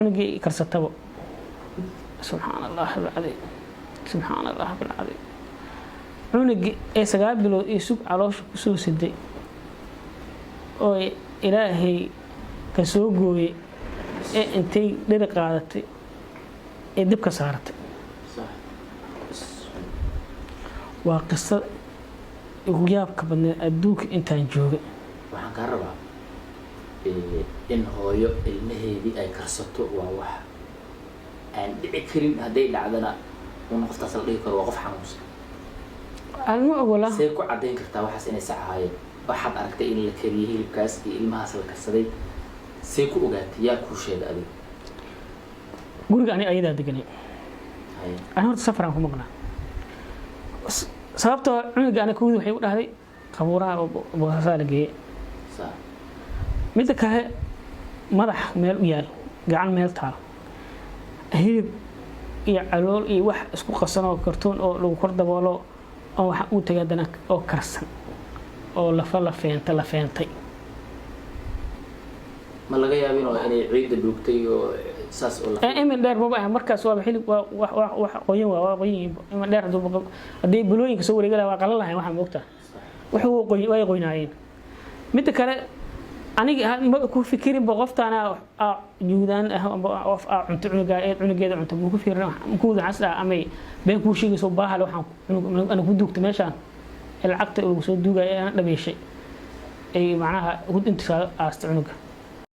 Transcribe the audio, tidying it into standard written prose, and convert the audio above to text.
نجي كرستبو سبحان الله العظيم سبحان الله العظيم نجي سجاب بلو يسوق على شو سدي أو إلهي كسوقوي أنتي لدك قادتي دبك صارت وقصة ويابك بن أدوك أنت نجوي waxaan ka rabaa in hooyo ilmaheedii ay karsato waa wax aan dhici karin haday dhacdana uu qoftaas la dhigi karo waa qof xanuunsan almo wala see ku cadeyn kartaa waxaas inay sax ahaayeen waxaad aragtay in la kariyay hilibkaas iyo ilmahaas la karsaday see ku ogaatay yaa ku sheegay adiga guriga ani ayada deganay aan horta safaraan ku maqnaa sababtoo cunuga ana kuwii waxay u dhahday qabuuraha boosaasa la geeyay mid kale madax meel u yaal gacan meel taal hilib iyo calool iyo wax isku qasan oo kartoon oo lagu kor daboolo oo waxa uu tagay dana oo karsan oo la feentay ma laga yaabin oo inay ciid dhugtay oo saas oo la iman dheer baba markaas waa hilib wax qoyan waa qoyan iman dheer hadii bulooyinka soo wareegay waa qalan lahayn waxa moogta wuxuu way qoynaayeen mid kale aniga ma ku fikirin boqoftaana juudaan cunto cunugeeda cunto ku fikirin ku wadaas amay been ku sheegayso baahal waxaan ana ku duugta meeshaan lacagta uu soo duugay ana dhabeeshay ay macnaha hud inta aast cunuga